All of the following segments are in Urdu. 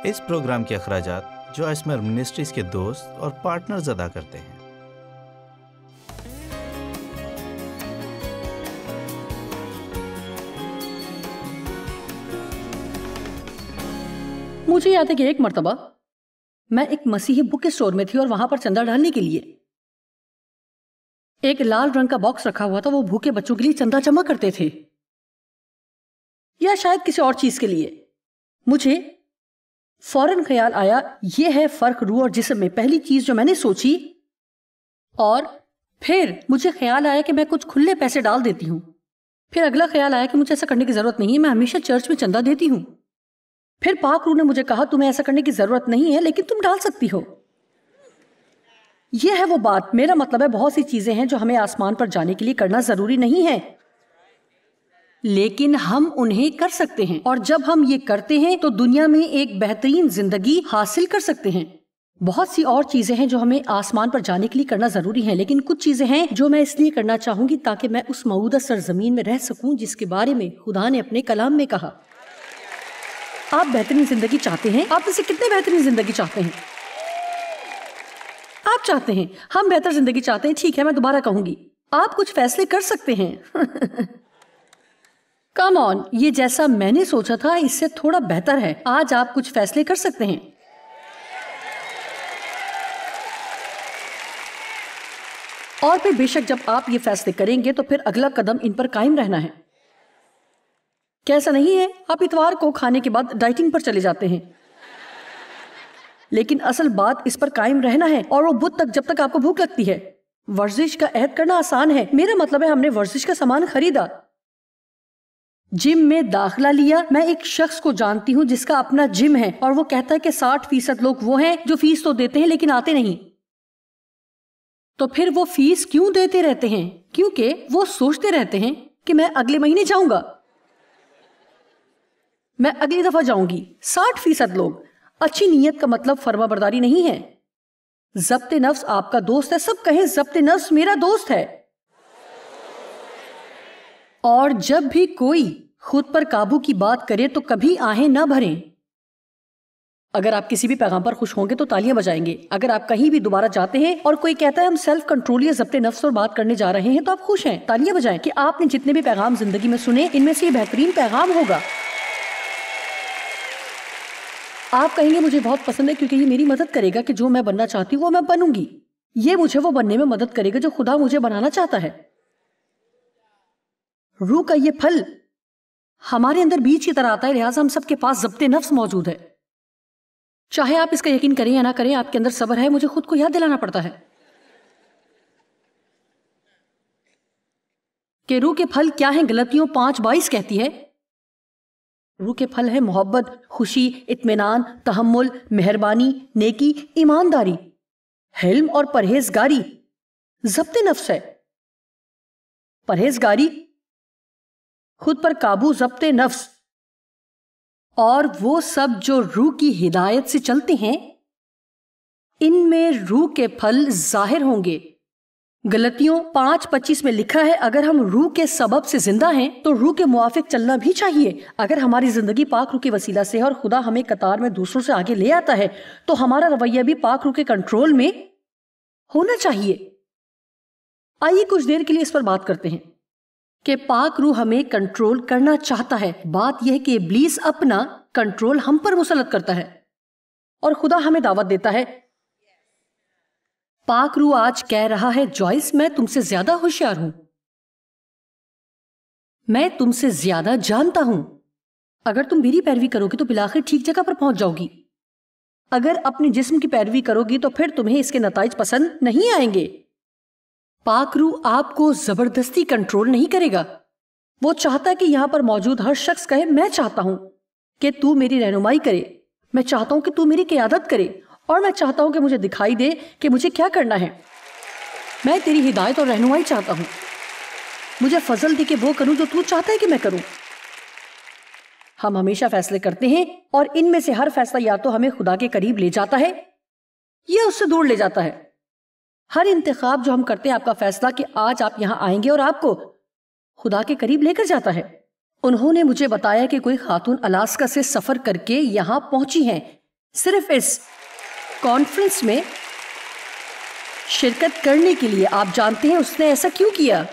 اس پروگرام کے اخراجات جو اسمر منسٹریز کے دوست اور پارٹنرز ادا کرتے ہیں۔ مجھے یاد ہے کہ ایک مرتبہ میں ایک مسیحی بک اسٹور میں تھی اور وہاں پر چندہ ڈالنے کے لیے ایک لال رنگ کا باکس رکھا ہوا تھا۔ وہ بھوکے بچوں کے لیے چندہ جمع کرتے تھے یا شاید کسی اور چیز کے لیے۔ مجھے فوراً خیال آیا یہ ہے فرق روح اور جسم میں، پہلی چیز جو میں نے سوچی، اور پھر مجھے خیال آیا کہ میں کچھ کھلے پیسے ڈال دیتی ہوں۔ پھر اگلا خیال آیا کہ مجھے ایسا کرنے کی ضرورت نہیں ہے، میں ہمیشہ چرچ میں چندہ دیتی ہوں۔ پھر پاک روح نے مجھے کہا تمہیں ایسا کرنے کی ضرورت نہیں ہے لیکن تم ڈال سکتی ہو۔ یہ ہے وہ بات، میرا مطلب ہے بہت سی چیزیں ہیں جو ہمیں آسمان پر جانے کے لیے کرنا ضروری نہیں ہے، لیکن ہم انہیں کر سکتے ہیں، اور جب ہم یہ کرتے ہیں تو دنیا میں ایک بہترین زندگی حاصل کر سکتے ہیں۔ بہت سی اور چیزیں ہیں جو ہمیں آسمان پر جانے کے لیے کرنا ضروری ہیں، لیکن کچھ چیزیں ہیں جو میں اس لیے کرنا چاہوں گی تاکہ میں اس موعودہ سرزمین میں رہ سکوں جس کے بارے میں خدا نے اپنے کلام میں کہا۔ آپ بہترین زندگی چاہتے ہیں؟ آپ میں سے کتنے بہترین زندگی چاہتے ہیں؟ آپ چاہتے ہیں، ہم بہتر زندگی چاہتے ہیں۔ ٹھیک ہے، میں دوبارہ کہوں گی، آپ کچھ فیصلے کر سکتے ہیں۔ کم آن، یہ جیسا میں نے سوچا تھا اس سے تھوڑا بہتر ہے۔ آج آپ کچھ فیصلے کر سکتے ہیں۔ اور پھر بے شک جب آپ یہ فیصلے کریں گے تو پھر اگلا قدم ان پر قائم رہنا ہے۔ کیسا نہیں ہے؟ آپ اتوار کو کھانے کے بعد ڈائٹنگ پر چلے جاتے ہیں، لیکن اصل بات اس پر قائم رہنا ہے، اور وہ بدھ تک جب تک آپ کو بھوک لگتی ہے۔ ورزش کا عہد کرنا آسان ہے، میرا مطلب ہے ہم نے ورزش کا سامان خریدا، جم میں داخلہ لیا۔ میں ایک شخص کو جانتی ہوں جس کا اپنا جم ہے، اور وہ کہتا ہے کہ 60% لوگ وہ ہیں جو فیس تو دیتے ہیں لیکن آتے نہیں۔ تو پھر وہ فیس کیوں دیتے رہتے ہیں؟ کیونکہ وہ سوچتے رہتے ہیں کہ میں اگلے مہینے جاؤں گا، میں اگلی دفعہ جاؤں گی۔ 60% لوگ۔ اچھی نیت کا مطلب فرما برداری نہیں ہے۔ ضبط نفس آپ کا دوست ہے، سب کہیں ضبط نفس میرا دوست ہے۔ اور جب بھی کوئی خود پر قابو کی بات کرے تو کبھی آہیں نہ بھریں۔ اگر آپ کسی بھی پیغام پر خوش ہوں گے تو تالیاں بجائیں گے۔ اگر آپ کہیں بھی دوبارہ جاتے ہیں اور کوئی کہتا ہے ہم سیلف کنٹرول یا ضبط نفس پر بات کرنے جا رہے ہیں تو آپ خوش ہیں، تالیاں بجائیں کہ آپ نے جتنے بھی پیغام زندگی میں سنے ان میں سے یہ بہترین پیغام ہوگا۔ آپ کہیں گے مجھے بہت پسند ہے کیونکہ یہ میری مدد کرے گا کہ جو میں بننا چاہتی ہوں وہ میں بنوں گی۔ یہ مجھے وہ بننے میں مدد کرے گا جو خدا مجھے بنانا چاہتا ہے۔ روح کا یہ پھل ہمارے اندر بیج کی طرح آتا ہے، لہٰذا ہم سب کے پاس ضبط نفس موجود ہے۔ چاہے آپ اس کا یقین کریں یا نہ کریں، آپ کے اندر صبر ہے۔ مجھے خود کو یاد دلانا پڑتا ہے کہ روح کے پھل کیا ہیں۔ غلطیوں 5:22 کہتی ہے روح کے پھل ہے محبت، خوشی، اطمینان، تحمل، مہربانی، نیکی، ایمانداری، حلم اور پرہیزگاری۔ ضبط نفس ہے پرہیزگاری، خود پر قابو، ضبط نفس، اور وہ سب جو روح کی ہدایت سے چلتے ہیں ان میں روح کے پھل ظاہر ہوں گے۔ غلطیوں 5:25 میں لکھا ہے اگر ہم روح کے سبب سے زندہ ہیں تو روح کے موافق چلنا بھی چاہیے۔ اگر ہماری زندگی پاک روح کے وسیلہ سے ہے اور خدا ہمیں قطار میں دوسروں سے آگے لے آتا ہے تو ہمارا رویہ بھی پاک روح کے کنٹرول میں ہونا چاہیے۔ آئیے کچھ دیر کے لیے اس پر بات کرتے ہیں کہ پاک روح ہمیں کنٹرول کرنا چاہتا ہے۔ بات یہ ہے کہ ابلیس اپنا کنٹرول ہم پر مسلط کرتا ہے اور خدا ہمیں دعوت دیتا ہے۔ پاک روح آج کہہ رہا ہے جوائس میں تم سے زیادہ ہوشیار ہوں، میں تم سے زیادہ جانتا ہوں۔ اگر تم میری پیروی کرو گی تو بالآخر ٹھیک جگہ پر پہنچ جاؤ گی۔ اگر اپنے جسم کی پیروی کرو گی تو پھر تمہیں اس کے نتائج پسند نہیں آئیں گے۔ پاک روح آپ کو زبردستی کنٹرول نہیں کرے گا۔ وہ چاہتا ہے کہ یہاں پر موجود ہر شخص کہے میں چاہتا ہوں کہ تو میری رہنمائی کرے، میں چاہتا ہوں کہ تو میری قیادت کرے، اور میں چاہتا ہوں کہ مجھے دکھائی دے کہ مجھے کیا کرنا ہے۔ میں تیری ہدایت اور رہنمائی چاہتا ہوں، مجھے فضل دے کہ وہ کروں جو تو چاہتا ہے کہ میں کروں۔ ہم ہمیشہ فیصلے کرتے ہیں اور ان میں سے ہر فیصلہ یا تو ہمیں خدا کے قریب لے جاتا ہے یا اس سے دور لے جاتا ہے۔ ہر انتخاب جو ہم کرتے ہیں، آپ کا فیصلہ کہ آج آپ یہاں آئیں گے اور آپ کو خدا کے قریب لے کر جاتا ہے۔ انہوں نے مجھے بتایا کہ کوئی خاتون الاسکا سے سفر کر کے یہاں پہنچی ہیں صرف اس کانفرنس میں شرکت کرنے کے لیے. آپ جانتے ہیں اس نے ایسا کیوں کیا؟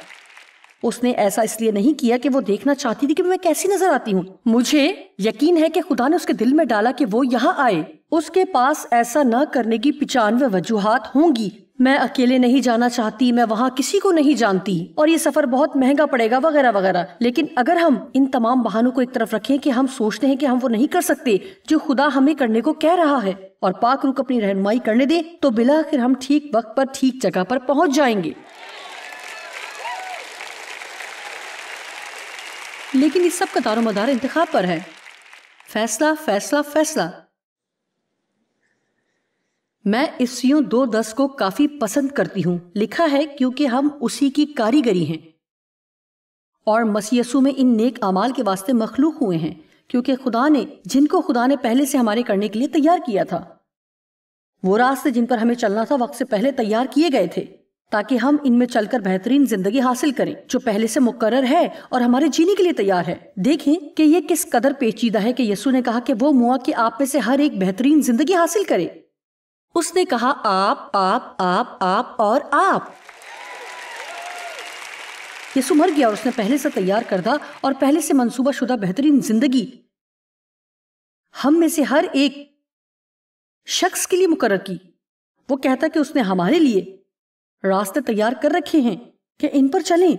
اس نے ایسا اس لیے نہیں کیا کہ وہ دیکھنا چاہتی تھی کہ میں کیسی نظر آتی ہوں. مجھے یقین ہے کہ خدا نے اس کے دل میں ڈالا کہ وہ یہاں آئے. اس کے پاس ایسا نہ کرنے کی 95 وجوہات ہوں گی. میں اکیلے نہیں جانا چاہتی, میں وہاں کسی کو نہیں جانتی, اور یہ سفر بہت مہنگا پڑے گا وغیرہ وغیرہ. لیکن اگر ہم ان تمام بہانوں کو ایک طرف رکھیں کہ ہم سوچتے ہیں کہ ہم وہ نہیں کر سکتے جو خدا ہمیں کرنے کو کہہ رہا ہے, اور پاک روح اپنی رہنمائی کرنے دیں, تو بالآخر ہم ٹھیک وقت پر ٹھیک جگہ پر پہنچ جائیں گے. لیکن اس سب کا دار و مدار انتخاب پر ہے. فیصلہ فیصلہ فیصلہ. میں عیسویوں 2:10 کو کافی پسند کرتی ہوں. لکھا ہے کیونکہ ہم اسی کی کاریگری ہیں اور مسیح یسوع میں ان نیک اعمال کے واسطے مخلوق ہوئے ہیں, کیونکہ جن کو خدا نے پہلے سے ہمارے کرنے کے لیے تیار کیا تھا. وہ راستے جن پر ہمیں چلنا تھا وقت سے پہلے تیار کیے گئے تھے, تاکہ ہم ان میں چل کر بہترین زندگی حاصل کریں جو پہلے سے مقرر ہے اور ہمارے جینے کے لیے تیار ہے. دیکھیں کہ یہ کس قدر پیچیدہ ہے کہ یسوع نے کہا کہ وہ موا کہ آپ میں سے ہر ایک بہترین زندگی حاصل کرے. اس نے کہا آپ آپ آپ آپ اور آپ. یسوع مر گیا اور اس نے پہلے سے تیار کردہ اور پہلے سے منصوبہ شدہ بہترین زندگی ہم میں سے ہر ایک شخص کے لیے مقرر کی. وہ کہتا کہ اس نے ہمارے لیے راستے تیار کر رکھے ہیں کہ ان پر چلیں,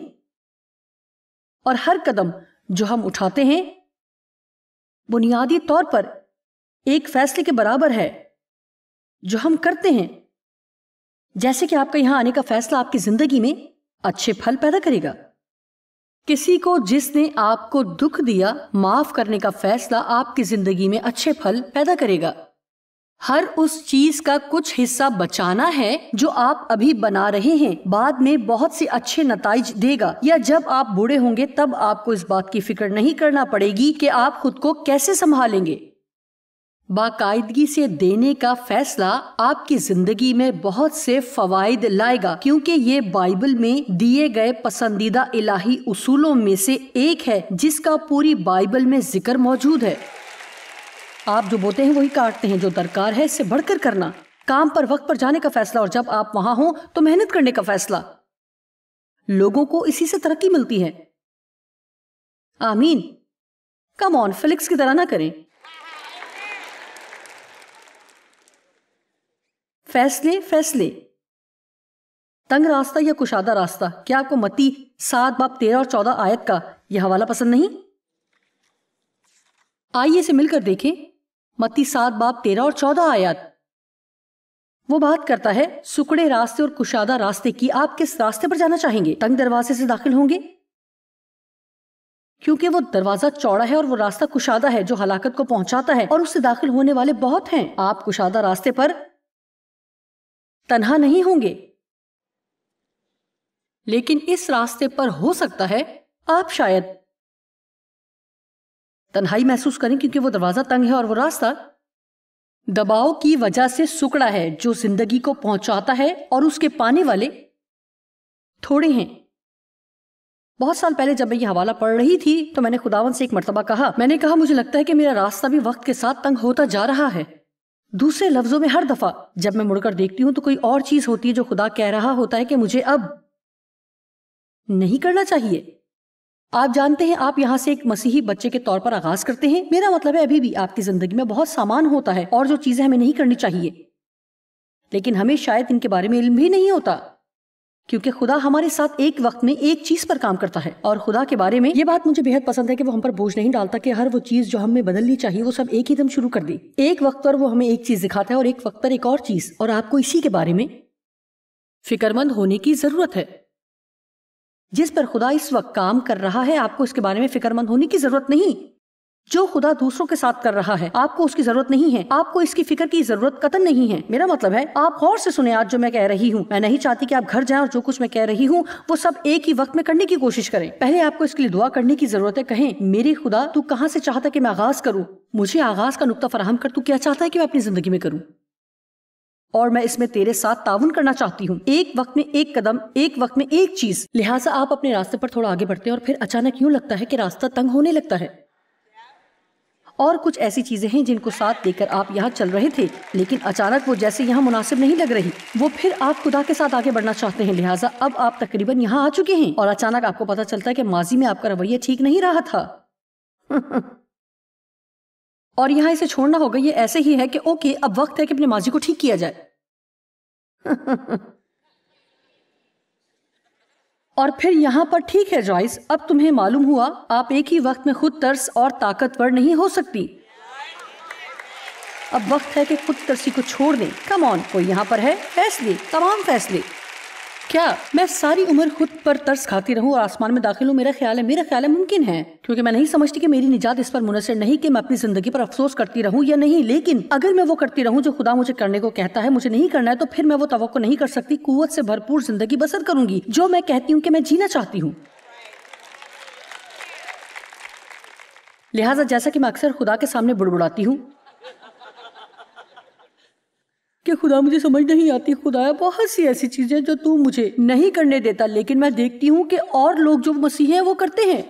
اور ہر قدم جو ہم اٹھاتے ہیں بنیادی طور پر ایک فیصلے کے برابر ہے جو ہم کرتے ہیں. جیسے کہ آپ کا یہاں آنے کا فیصلہ آپ کی زندگی میں اچھے پھل پیدا کرے گا. کسی کو جس نے آپ کو دکھ دیا معاف کرنے کا فیصلہ آپ کی زندگی میں اچھے پھل پیدا کرے گا. ہر اس چیز کا کچھ حصہ بچانا ہے جو آپ ابھی بنا رہے ہیں بعد میں بہت سے اچھے نتائج دے گا, یا جب آپ بوڑھے ہوں گے تب آپ کو اس بات کی فکر نہیں کرنا پڑے گی کہ آپ خود کو کیسے سنبھالیں گے. باقاعدگی سے دینے کا فیصلہ آپ کی زندگی میں بہت سے فوائد لائے گا, کیونکہ یہ بائبل میں دیے گئے پسندیدہ الہی اصولوں میں سے ایک ہے جس کا پوری بائبل میں ذکر موجود ہے. آپ جو بوتے ہیں وہی کاٹتے ہیں. جو درکار ہے اس سے بڑھ کر کرنا, کام پر وقت پر جانے کا فیصلہ, اور جب آپ وہاں ہوں تو محنت کرنے کا فیصلہ. لوگوں کو اسی سے ترقی ملتی ہے. آمین. کم آن, فلکس کی طرح نہ کریں. فیصلے فیصلے. تنگ راستہ یا کشادہ راستہ. کیا آپ کو متی 7:13 اور 14 آیت کا یہ حوالہ پسند نہیں؟ آئیے اسے مل کر دیکھیں. متی 7:13 اور 14 آیات. وہ بات کرتا ہے سکڑے راستے اور کشادہ راستے کی. آپ کس راستے پر جانا چاہیں گے؟ تنگ دروازے سے داخل ہوں گے کیونکہ وہ دروازہ چوڑا ہے اور وہ راستہ کشادہ ہے جو ہلاکت کو پہنچاتا ہے, اور اس سے داخل ہونے والے بہت ہیں. آپ کشادہ راستے پر تنہا نہیں ہوں گے, لیکن اس راستے پر ہو سکتا ہے آپ شاید تنہائی محسوس کریں, کیونکہ وہ دروازہ تنگ ہے اور وہ راستہ دباؤ کی وجہ سے سکڑا ہے جو زندگی کو پہنچاتا ہے, اور اس کے پانے والے تھوڑے ہیں. بہت سال پہلے جب میں یہ حوالہ پڑھ رہی تھی تو میں نے خداوند سے ایک مرتبہ کہا, میں نے کہا مجھے لگتا ہے کہ میرا راستہ بھی وقت کے ساتھ تنگ ہوتا جا رہا ہے. دوسرے لفظوں میں ہر دفعہ جب میں مڑ کر دیکھتی ہوں تو کوئی اور چیز ہوتی ہے جو خدا کہہ رہا ہوتا ہے کہ مجھے اب نہیں کرنا چاہیے. آپ جانتے ہیں آپ یہاں سے ایک مسیحی بچے کے طور پر آغاز کرتے ہیں. میرا مطلب ہے ابھی بھی آپ کی زندگی میں بہت سامان ہوتا ہے اور جو چیزیں ہمیں نہیں کرنی چاہیے, لیکن ہمیں شاید ان کے بارے میں علم بھی نہیں ہوتا, کیونکہ خدا ہمارے ساتھ ایک وقت میں ایک چیز پر کام کرتا ہے. اور خدا کے بارے میں یہ بات مجھے بہت پسند ہے کہ وہ ہم پر بوجھ نہیں ڈالتا کہ ہر وہ چیز جو ہمیں بدلنی چاہیے وہ سب ایک ہی دم شروع کر دے. ایک وقت پر وہ ہمیں ایک چیز دکھاتا ہے اور ایک وقت پر ایک اور چیز, اور آپ کو اسی کے بارے میں فکر مند ہونے کی ضرورت ہے. جس پر خدا اس وقت کام کر رہا ہے آپ کو اس کے بارے میں فکر مند ہونے کی ضرورت نہیں. جو خدا دوسروں کے ساتھ کر رہا ہے آپ کو اس کی ضرورت نہیں ہے, آپ کو اس کی فکر کی ضرورت قطعاً نہیں ہے. میرا مطلب ہے آپ غور سے سنیں آج جو میں کہہ رہی ہوں. میں نہیں چاہتی کہ آپ گھر جائیں اور جو کچھ میں کہہ رہی ہوں وہ سب ایک ہی وقت میں کرنے کی کوشش کریں. پہلے آپ کو اس کے لیے دعا کرنے کی ضرورت ہے. کہیں میرے خدا تو کہاں سے چاہتا کہ میں آغاز کروں, مجھے آغاز کا نقطہ فراہم کر, تو کیا چاہتا ہے کہ میں اپنی زندگی میں کروں, اور میں اس میں تیرے ساتھ تعاون کرنا چاہتی ہوں. ایک وقت میں ایک قدم, ایک وقت میں ایک چیز. لہٰذا آپ اپنے راستے پر تھوڑا آگے بڑھتے ہیں اور پھر اچانک یوں لگتا ہے کہ راستہ تنگ ہونے لگتا ہے, اور کچھ ایسی چیزیں ہیں جن کو ساتھ لے کر آپ یہاں چل رہے تھے، لیکن اچانک وہ جیسے یہاں مناسب نہیں لگ رہی، وہ پھر آپ خدا کے ساتھ آگے بڑھنا چاہتے ہیں، لہٰذا اب آپ تقریباً یہاں آ چکے ہیں اور اچانک آپ کو پتہ چلتا ہے کہ ماضی میں آپ کا رویہ ٹھیک نہیں رہا تھا اور یہاں اسے چھوڑنا ہوگا۔ یہ ایسے ہی ہے کہ اوکے، اب وقت ہے کہ اپنے ماضی کو ٹھیک کیا جائے اور پھر یہاں پر ٹھیک ہے جوائس، اب تمہیں معلوم ہوا آپ ایک ہی وقت میں خود ترس اور طاقتور نہیں ہو سکتی۔ اب وقت ہے کہ خود ترسی کو چھوڑ دیں۔ کم آن، کوئی یہاں پر ہے؟ فیصلے، تمام فیصلے۔ کیا میں ساری عمر خود پر ترس کھاتی رہوں اور آسمان میں داخل ہوں؟ میرا خیال ہے ممکن ہے، کیونکہ میں نہیں سمجھتی کہ میری نجات اس پر منحصر نہیں کہ میں اپنی زندگی پر افسوس کرتی رہوں یا نہیں، لیکن اگر میں وہ کرتی رہوں جو خدا مجھے کرنے کو کہتا ہے مجھے نہیں کرنا ہے، تو پھر میں وہ توقع نہیں کر سکتی قوت سے بھرپور زندگی بسر کروں گی جو میں کہتی ہوں کہ میں جینا چاہتی ہوں۔ لہٰذا جیسا کہ میں اکثر خدا کے سامنے بڑبڑاتی ہوں کہ خدا مجھے سمجھ نہیں آتی، خدایا بہت سی ایسی چیزیں جو تو مجھے نہیں کرنے دیتا، لیکن میں دیکھتی ہوں کہ اور لوگ جو مسیح ہیں وہ کرتے ہیں۔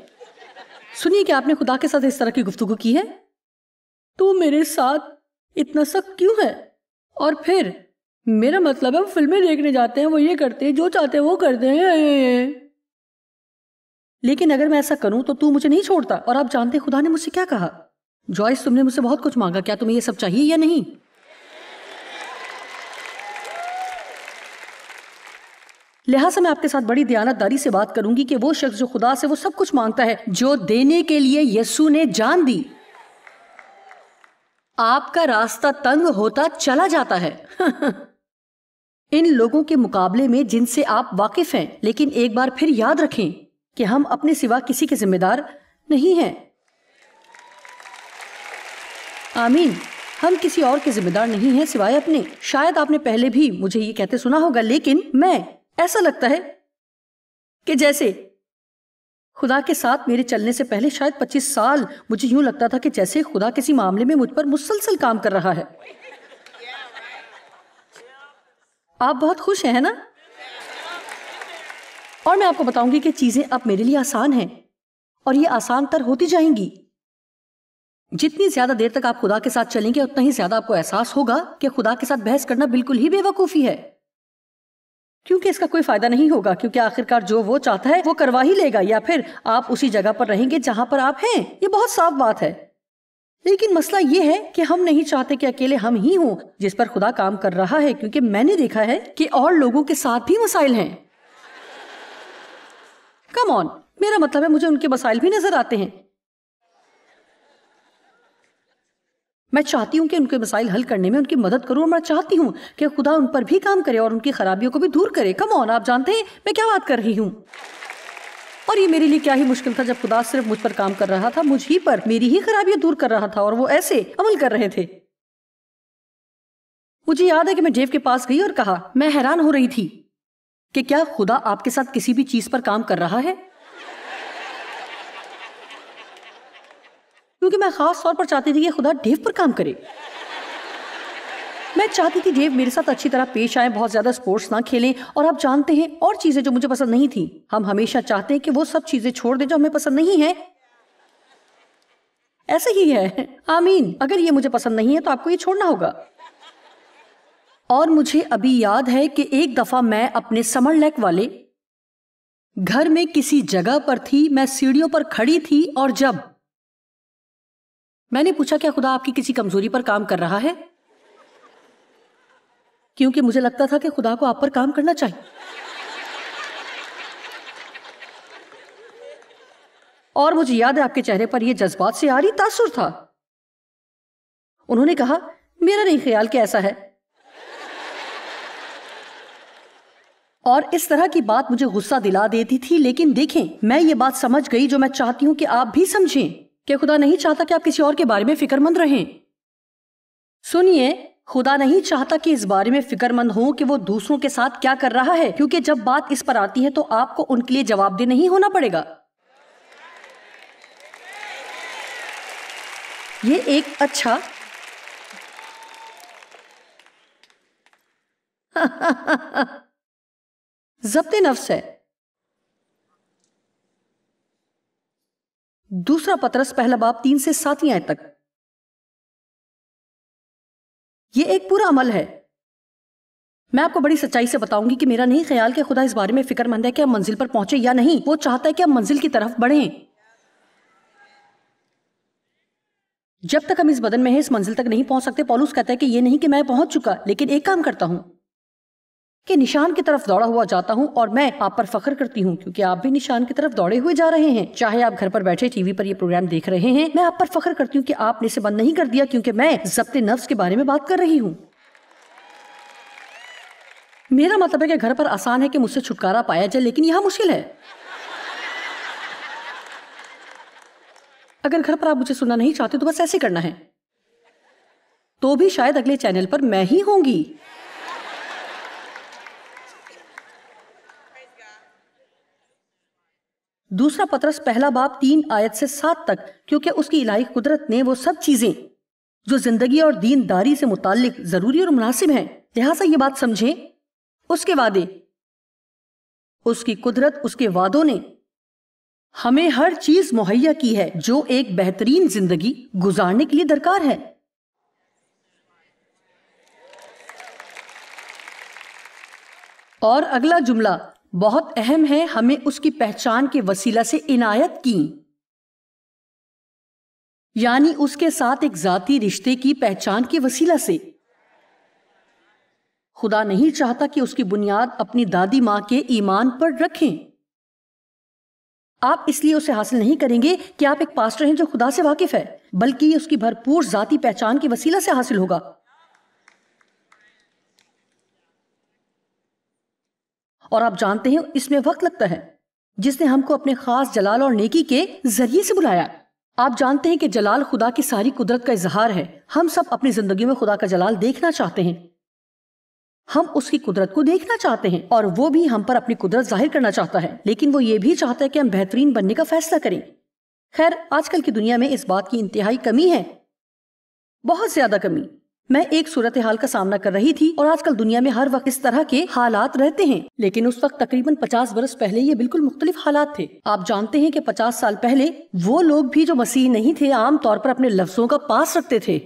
سنیے کہ آپ نے خدا کے ساتھ اس طرح کی گفتگو کی ہے، تو میرے ساتھ اتنا سخت کیوں ہے؟ اور پھر میرا مطلب ہے وہ فلمیں دیکھنے جاتے ہیں، وہ یہ کرتے ہیں، جو چاہتے ہیں وہ کرتے ہیں، لیکن اگر میں ایسا کروں تو مجھے نہیں چھوڑتا۔ اور آپ جانتے ہیں خدا نے مجھ سے کیا کہا؟ جوائس، تم نے مجھ سے بہت کچھ مانگا، کیا تمہیں یہ سب چاہیے یا نہیں؟ لہٰذا میں آپ کے ساتھ بڑی دیانتداری سے بات کروں گی کہ وہ شخص جو خدا سے وہ سب کچھ مانگتا ہے جو دینے کے لیے یسوع نے جان دی، آپ کا راستہ تنگ ہوتا چلا جاتا ہے ان لوگوں کے مقابلے میں جن سے آپ واقف ہیں۔ لیکن ایک بار پھر یاد رکھیں کہ ہم اپنے سوا کسی کے ذمہ دار نہیں ہیں۔ آمین۔ ہم کسی اور کے ذمہ دار نہیں ہیں سوائے اپنے۔ شاید آپ نے پہلے بھی مجھے یہ کہتے سنا ہوگا، لیکن ایسا لگتا ہے کہ جیسے خدا کے ساتھ میرے چلنے سے پہلے شاید 25 سال مجھے یوں لگتا تھا کہ جیسے خدا کسی معاملے میں مجھ پر مسلسل کام کر رہا ہے۔ آپ بہت خوش ہیں نا؟ اور میں آپ کو بتاؤں گی کہ چیزیں اب میرے لیے آسان ہیں اور یہ آسان تر ہوتی جائیں گی۔ جتنی زیادہ دیر تک آپ خدا کے ساتھ چلیں گے اتنا ہی زیادہ آپ کو احساس ہوگا کہ خدا کے ساتھ بحث کرنا بالکل ہی بے وقوفی ہے، کیونکہ اس کا کوئی فائدہ نہیں ہوگا، کیونکہ آخرکار جو وہ چاہتا ہے وہ کروا ہی لے گا، یا پھر آپ اسی جگہ پر رہیں گے جہاں پر آپ ہیں۔ یہ بہت صاف بات ہے، لیکن مسئلہ یہ ہے کہ ہم نہیں چاہتے کہ اکیلے ہم ہی ہوں جس پر خدا کام کر رہا ہے، کیونکہ میں نے دیکھا ہے کہ اور لوگوں کے ساتھ بھی مسائل ہیں۔ کم آن، میرا مطلب ہے مجھے ان کے مسائل بھی نظر آتے ہیں۔ میں چاہتی ہوں کہ ان کے مسائل حل کرنے میں ان کی مدد کروں، اور میں چاہتی ہوں کہ خدا ان پر بھی کام کرے اور ان کی خرابیوں کو بھی دور کرے۔ کم آن، آپ جانتے ہیں میں کیا بات کر رہی ہوں؟ اور یہ میرے لیے کیا ہی مشکل تھا جب خدا صرف مجھ پر کام کر رہا تھا، مجھ ہی پر میری ہی خرابیاں دور کر رہا تھا، اور وہ ایسے عمل کر رہے تھے۔ مجھے یاد ہے کہ میں ڈیو کے پاس گئی اور کہا، میں حیران ہو رہی تھی کہ کیا خدا آپ کے ساتھ کسی بھی چیز پر کام کر رہا ہے؟ کیونکہ میں خاص طور پر چاہتی تھی کہ خدا ڈیو پر کام کرے۔ میں چاہتی تھی ڈیو میرے ساتھ اچھی طرح پیش آئے، بہت زیادہ سپورٹس نہ کھیلیں، اور آپ جانتے ہیں اور چیزیں جو مجھے پسند نہیں تھی۔ ہم ہمیشہ چاہتے ہیں کہ وہ سب چیزیں چھوڑ دیں جو ہمیں پسند نہیں ہیں۔ ایسے ہی ہے، آمین۔ اگر یہ مجھے پسند نہیں ہے تو آپ کو یہ چھوڑنا ہوگا۔ اور مجھے ابھی یاد ہے کہ ایک دفعہ میں اپنے سمر لیک والے گھر میں کسی جگہ پر تھی، میں سیڑھیوں پر کھڑی تھی، اور جب میں نے پوچھا کیا خدا آپ کی کسی کمزوری پر کام کر رہا ہے، کیونکہ مجھے لگتا تھا کہ خدا کو آپ پر کام کرنا چاہیے۔ اور مجھے یاد ہے آپ کے چہرے پر یہ جذبات سے آری تاثر تھا۔ انہوں نے کہا، میرا نہیں خیال کہ ایسا ہے۔ اور اس طرح کی بات مجھے غصہ دلا دیتی تھی، لیکن دیکھیں میں یہ بات سمجھ گئی جو میں چاہتی ہوں کہ آپ بھی سمجھیں، کہ خدا نہیں چاہتا کہ آپ کسی اور کے بارے میں فکر مند رہیں۔ سنیے، خدا نہیں چاہتا کہ اس بارے میں فکر مند ہوں کہ وہ دوسروں کے ساتھ کیا کر رہا ہے، کیونکہ جب بات اس پر آتی ہے تو آپ کو ان کے لیے جواب دہ نہیں ہونا پڑے گا۔ یہ ایک اچھا ضبط نفس ہے۔ دوسرا پطرس پہلا باب 3 سے 7 آیت تک۔ یہ ایک پورا عمل ہے. میں آپ کو بڑی سچائی سے بتاؤں گی کہ میرا نہیں خیال کہ خدا اس بارے میں فکر مند ہے کہ ہم منزل پر پہنچے یا نہیں. وہ چاہتا ہے کہ ہم منزل کی طرف بڑھیں. جب تک ہم اس بدن میں ہیں اس منزل تک نہیں پہنچ سکتے. پولس کہتا ہے کہ یہ نہیں کہ میں پہنچ چکا، لیکن ایک کام کرتا ہوں کہ نشان کی طرف دوڑا ہوا جاتا ہوں، اور میں آپ پر فخر کرتی ہوں کیونکہ آپ بھی نشان کی طرف دوڑے ہوئے جا رہے ہیں. چاہے آپ گھر پر بیٹھے ٹی وی پر یہ پروگرام دیکھ رہے ہیں، میں آپ پر فخر کرتی ہوں کہ آپ نے اسے بند نہیں کر دیا، کیونکہ میں ضبط نفس کے بارے میں بات کر رہی ہوں. میرا مطلب ہے کہ گھر پر آسان ہے کہ مجھ سے چھٹکارا پایا جائے، لیکن یہاں مشکل ہے. اگر گھر پر آپ مجھے سننا نہیں چاہتے تو بس ایسے کرنا ہے. تو بھی شاید اگلے چینل پر میں ہی ہوں گی. دوسرا پطرس پہلا باب 3 آیت سے 7 تک. کیونکہ اس کی الہی قدرت نے وہ سب چیزیں جو زندگی اور دینداری سے متعلق ضروری اور مناسب ہیں، لہٰذا یہ بات سمجھیں، اس کے وعدے، اس کی قدرت، اس کے وعدوں نے ہمیں ہر چیز مہیا کی ہے جو ایک بہترین زندگی گزارنے کے لیے درکار ہے. اور اگلا جملہ بہت اہم ہے، ہمیں اس کی پہچان کے وسیلہ سے عنایت کی، یعنی اس کے ساتھ ایک ذاتی رشتے کی پہچان کے وسیلہ سے. خدا نہیں چاہتا کہ اس کی بنیاد اپنی دادی ماں کے ایمان پر رکھیں. آپ اس لیے اسے حاصل نہیں کریں گے کہ آپ ایک پاسٹر ہیں جو خدا سے واقف ہے، بلکہ یہ اس کی بھرپور ذاتی پہچان کے وسیلہ سے حاصل ہوگا. اور آپ جانتے ہیں اس میں وقت لگتا ہے، جس نے ہم کو اپنے خاص جلال اور نیکی کے ذریعے سے بلایا. آپ جانتے ہیں کہ جلال خدا کی ساری قدرت کا اظہار ہے. ہم سب اپنی زندگی میں خدا کا جلال دیکھنا چاہتے ہیں. ہم اس کی قدرت کو دیکھنا چاہتے ہیں، اور وہ بھی ہم پر اپنی قدرت ظاہر کرنا چاہتا ہے، لیکن وہ یہ بھی چاہتا ہے کہ ہم بہترین بننے کا فیصلہ کریں. خیر، آج کل کی دنیا میں اس بات کی انتہائی کمی ہے، بہت زیادہ کمی. میں ایک صورتحال کا سامنا کر رہی تھی، اور آج کل دنیا میں ہر وقت اس طرح کے حالات رہتے ہیں، لیکن اس وقت تقریباً 50 برس پہلے یہ بالکل مختلف حالات تھے. آپ جانتے ہیں کہ 50 سال پہلے وہ لوگ بھی جو مسیح نہیں تھے عام طور پر اپنے لفظوں کا پاس رکھتے تھے.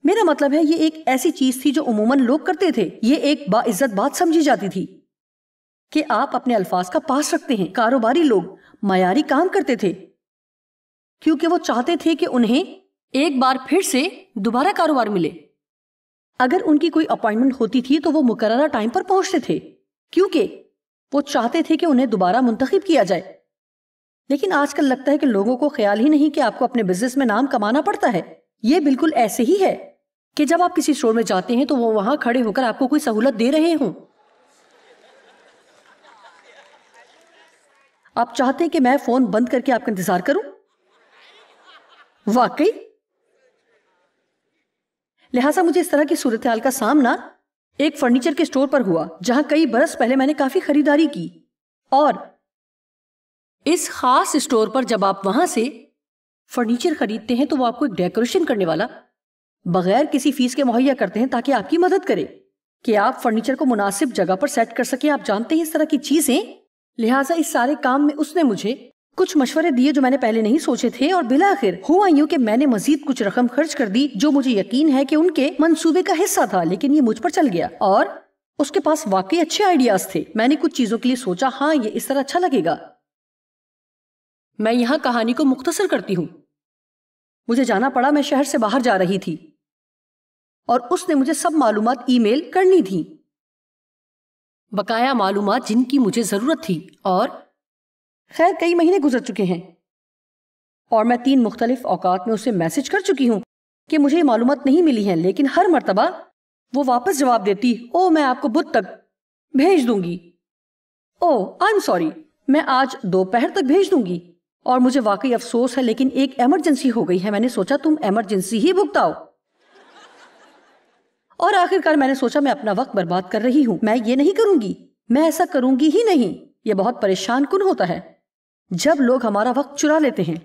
میرا مطلب ہے یہ ایک ایسی چیز تھی جو عموماً لوگ کرتے تھے. یہ ایک باعزت بات سمجھی جاتی تھی کہ آپ اپنے الفاظ کا پاس رکھتے ہیں. کاروباری لوگ معیاری کام کرتے تھے کیونکہ وہ چاہتے تھے کہ انہیں ایک بار پھر سے دوبارہ کاروبار ملے. اگر ان کی کوئی اپائنٹمنٹ ہوتی تھی تو وہ مقررہ ٹائم پر پہنچتے تھے کیونکہ وہ چاہتے تھے کہ انہیں دوبارہ منتخب کیا جائے. لیکن آج کل لگتا ہے کہ لوگوں کو خیال ہی نہیں کہ آپ کو اپنے بزنس میں نام کمانا پڑتا ہے. یہ بالکل ایسے ہی ہے کہ جب آپ کسی اسٹور میں جاتے ہیں تو وہ وہاں کھڑے ہو کر آپ کو کوئی سہولت دے رہے ہوں. آپ چاہتے ہیں کہ میں فون بند کر کے آپ کا انتظار کروں؟ واقعی؟ لہٰذا مجھے اس طرح کی صورتحال کا سامنا ایک فرنیچر کے اسٹور پر ہوا جہاں کئی برس پہلے میں نے کافی خریداری کی. اور اس خاص اسٹور پر جب آپ وہاں سے فرنیچر خریدتے ہیں تو وہ آپ کو ایک ڈیکوریشن کرنے والا بغیر کسی فیس کے مہیا کرتے ہیں تاکہ آپ کی مدد کرے کہ آپ فرنیچر کو مناسب جگہ پر سیٹ کر سکیں. آپ جانتے ہیں اس طرح کی چیزیں. لہٰذا اس سارے کام میں اس نے مجھے کچھ مشورے دیے جو میں نے پہلے نہیں سوچے تھے، اور بالآخر ہوا یوں کہ میں نے مزید کچھ رقم خرچ کر دی جو مجھے یقین ہے کہ ان کے منصوبے کا حصہ تھا، لیکن یہ مجھ پر چل گیا. اور اس کے پاس واقعی اچھے آئیڈیاز تھے. میں نے کچھ چیزوں کے لیے سوچا ہاں یہ اس طرح اچھا لگے گا. میں یہاں کہانی کو مختصر کرتی ہوں. مجھے جانا پڑا، میں شہر سے باہر جا رہی تھی اور اس نے مجھے سب معلومات ای میل کرنی تھی، بقایا معلومات جن کی مجھے ضرورت تھی. اور خیر کئی مہینے گزر چکے ہیں اور میں 3 مختلف اوقات میں اسے میسج کر چکی ہوں کہ مجھے یہ معلومات نہیں ملی ہیں، لیکن ہر مرتبہ وہ واپس جواب دیتی او میں آپ کو بدھ تک بھیج دوں گی. او آئی ایم سوری، میں آج دوپہر تک بھیج دوں گی. اور مجھے واقعی افسوس ہے لیکن ایک ایمرجنسی ہو گئی ہے. میں نے سوچا تم ایمرجنسی ہی بھگتاؤ. اور آخرکار میں نے سوچا میں اپنا وقت برباد کر رہی ہوں، میں یہ نہیں کروں گی، میں ایسا کروں گی ہی نہیں. یہ بہت پریشان کن ہوتا ہے جب لوگ ہمارا وقت چرا لیتے ہیں.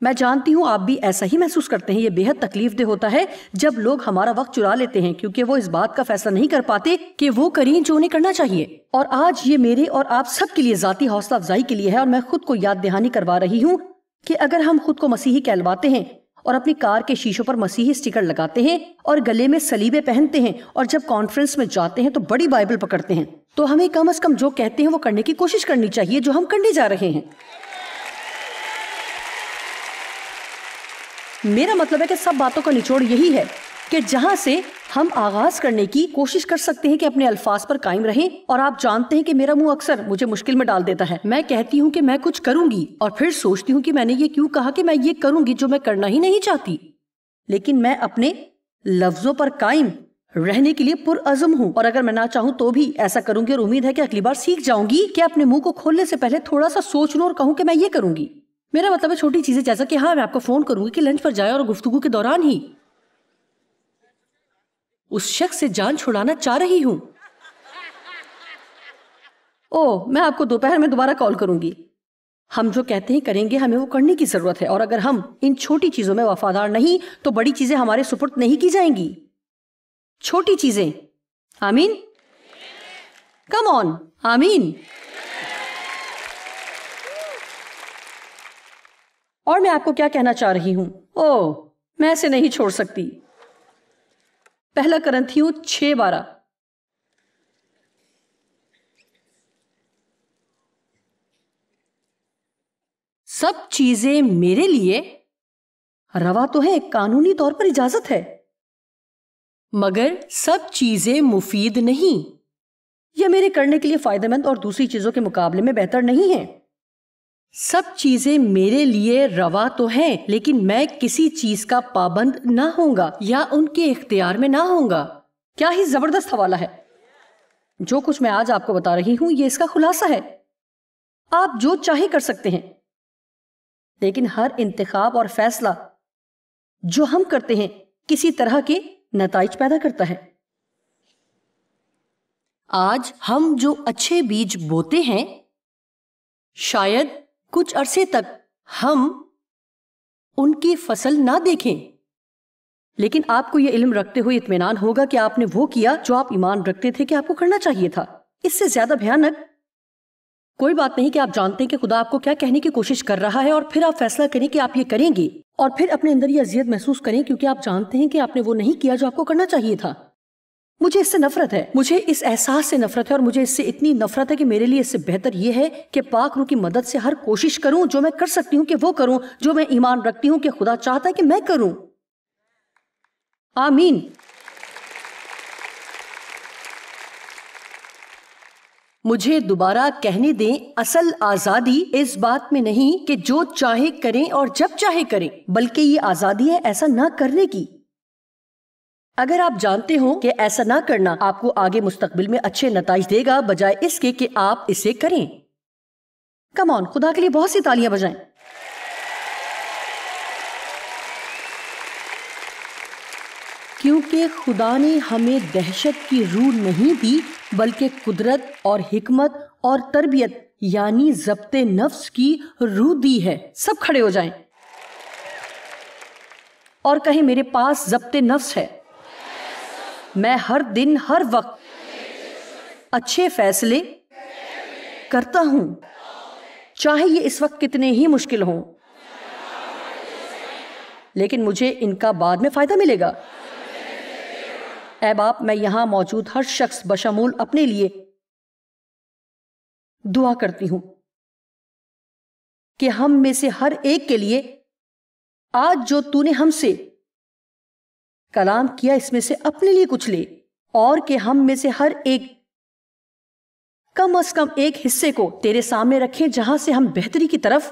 میں جانتی ہوں آپ بھی ایسا ہی محسوس کرتے ہیں. یہ بے حد تکلیف دہ ہوتا ہے جب لوگ ہمارا وقت چرا لیتے ہیں کیونکہ وہ اس بات کا فیصلہ نہیں کر پاتے کہ وہ کریں جو انہیں کرنا چاہیے. اور آج یہ میرے اور آپ سب کے لیے ذاتی حوصلہ افزائی کے لیے ہے، اور میں خود کو یاد دہانی کروا رہی ہوں کہ اگر ہم خود کو مسیحی کہلواتے ہیں اور اپنی کار کے شیشوں پر مسیحی اسٹیکر لگاتے ہیں اور گلے میں صلیبیں پہنتے ہیں اور جب کانفرنس میں جاتے ہیں تو بڑی بائبل پکڑتے ہیں. تو ہمیں کم از کم جو کہتے ہیں وہ کرنے کی کوشش کرنی چاہیے جو ہم کرنے جا رہے ہیں. میرا مطلب ہے کہ سب باتوں کا نچوڑ یہی ہے کہ جہاں سے ہم آغاز کرنے کی کوشش کر سکتے ہیں کہ اپنے الفاظ پر قائم رہیں. اور آپ جانتے ہیں کہ میرا منہ اکثر مجھے مشکل میں ڈال دیتا ہے. میں کہتی ہوں کہ میں کچھ کروں گی اور پھر سوچتی ہوں کہ میں نے یہ کیوں کہا کہ میں یہ کروں گی جو میں کرنا ہی نہیں چاہتی. لیکن میں اپنے لفظوں پر قائم رہنے کے لیے پرعزم ہوں اور اگر میں نہ چاہوں تو بھی ایسا کروں گی اور امید ہے کہ اگلی بار سیکھ جاؤں گی کہ اپنے منہ کو کھولنے سے پہلے تھوڑا سا سوچ لوں اور کہوں کہ میں یہ کروں گی. میرا مطلب ہے چھوٹی چیزیں جیسا کہ ہاں میں آپ کو فون کروں گی کہ لنچ پر جائے اور گفتگو کے دوران ہی اس شخص سے جان چھڑانا چاہ رہی ہوں. میں آپ کو دوپہر میں دوبارہ کال کروں گی. ہم جو کہتے ہیں کریں گے ہمیں وہ کرنے کی ضرورت ہے اور اگر ہم ان چھوٹی چیزوں میں وفادار نہیں تو بڑی چیزیں ہمارے سپرد نہیں کی جائیں گی. چھوٹی چیزیں. آمین. کم آن. آمین. اور میں آپ کو کیا کہنا چاہ رہی ہوں؟ میں اسے نہیں چھوڑ سکتی. پہلا کرنتھیوں 6:12. سب چیزیں میرے لیے روا تو ہے، قانونی طور پر اجازت ہے، مگر سب چیزیں مفید نہیں یا میرے کرنے کے لیے فائدہ مند اور دوسری چیزوں کے مقابلے میں بہتر نہیں ہیں. سب چیزیں میرے لیے روا تو ہیں لیکن میں کسی چیز کا پابند نہ ہوں گا یا ان کے اختیار میں نہ ہوں گا. کیا ہی زبردست حوالہ ہے. جو کچھ میں آج آپ کو بتا رہی ہوں یہ اس کا خلاصہ ہے. آپ جو چاہے کر سکتے ہیں لیکن ہر انتخاب اور فیصلہ جو ہم کرتے ہیں کسی طرح کے نتائج پیدا کرتا ہے. آج ہم جو اچھے بیج بوتے ہیں شاید کچھ عرصے تک ہم ان کی فصل نہ دیکھیں، لیکن آپ کو یہ علم رکھتے ہوئے اطمینان ہوگا کہ آپ نے وہ کیا جو آپ ایمان رکھتے تھے کہ آپ کو کرنا چاہیے تھا. اس سے زیادہ بھیانک کوئی بات نہیں کہ آپ جانتے ہیں کہ خدا آپ کو کیا کہنے کی کوشش کر رہا ہے اور پھر آپ فیصلہ کریں کہ آپ یہ کریں گے اور پھر اپنے اندر یہ اذیت محسوس کریں کیونکہ آپ جانتے ہیں کہ آپ نے وہ نہیں کیا جو آپ کو کرنا چاہیے تھا. مجھے اس سے نفرت ہے، مجھے اس احساس سے نفرت ہے اور مجھے اس سے اتنی نفرت ہے کہ میرے لیے اس سے بہتر یہ ہے کہ پاک روح کی مدد سے ہر کوشش کروں جو میں کر سکتی ہوں کہ وہ کروں جو میں ایمان رکھتی ہوں کہ خدا چاہتا ہے کہ میں کروں. آمین. مجھے دوبارہ کہنے دیں، اصل آزادی اس بات میں نہیں کہ جو چاہے کریں اور جب چاہے کریں، بلکہ یہ آزادی ہے ایسا نہ کرنے کی. اگر آپ جانتے ہوں کہ ایسا نہ کرنا آپ کو آگے مستقبل میں اچھے نتائج دے گا بجائے اس کے کہ آپ اسے کریں. کم آن، خدا کے لیے بہت سی تالیاں بجائیں. کیونکہ خدا نے ہمیں دہشت کی روح نہیں دی بلکہ قدرت اور حکمت اور تربیت یعنی ضبط نفس کی روح دی ہے. سب کھڑے ہو جائیں اور کہیں میرے پاس ضبط نفس ہے. میں ہر دن ہر وقت اچھے فیصلے کرتا ہوں چاہے یہ اس وقت کتنے ہی مشکل ہوں، لیکن مجھے ان کا بعد میں فائدہ ملے گا. اے باپ، میں یہاں موجود ہر شخص بشمول اپنے لیے دعا کرتی ہوں کہ ہم میں سے ہر ایک کے لیے آج جو تو نے ہم سے کلام کیا اس میں سے اپنے لیے کچھ لے اور کہ ہم میں سے ہر ایک کم از کم ایک حصے کو تیرے سامنے رکھیں جہاں سے ہم بہتری کی طرف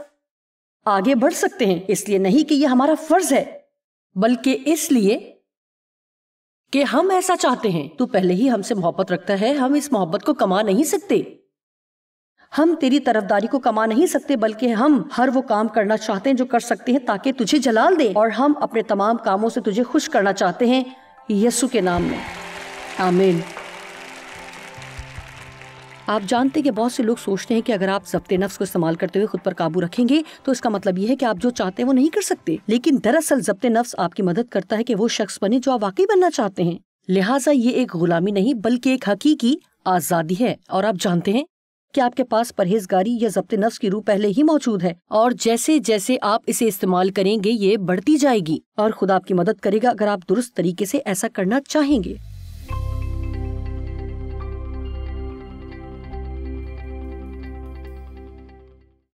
آگے بڑھ سکتے ہیں. اس لیے نہیں کہ یہ ہمارا فرض ہے بلکہ اس لیے کہ ہم ایسا چاہتے ہیں. تو پہلے ہی ہم سے محبت رکھتا ہے. ہم اس محبت کو کما نہیں سکتے، ہم تیری طرفداری کو کما نہیں سکتے، بلکہ ہم ہر وہ کام کرنا چاہتے ہیں جو کر سکتے ہیں تاکہ تجھے جلال دیں، اور ہم اپنے تمام کاموں سے تجھے خوش کرنا چاہتے ہیں یسوع کے نام میں. آمین. آپ جانتے کہ بہت سے لوگ سوچتے ہیں کہ اگر آپ ضبط نفس کو استعمال کرتے ہوئے خود پر قابو رکھیں گے تو اس کا مطلب یہ ہے کہ آپ جو چاہتے ہیں وہ نہیں کر سکتے، لیکن دراصل ضبط نفس آپ کی مدد کرتا ہے کہ وہ شخص بنے جو آپ واقعی بننا چاہتے ہیں. لہٰذا یہ ایک غلامی نہیں بلکہ ایک حقیقی آزادی ہے. اور آپ جانتے ہیں کہ آپ کے پاس پرہیزگاری یا ضبط نفس کی روح پہلے ہی موجود ہے، اور جیسے جیسے آپ اسے استعمال کریں گے یہ بڑھتی جائے گی، اور خدا آپ کی مدد کرے گا اگر آپ درست طریقے سے ایسا کرنا چاہیں گے۔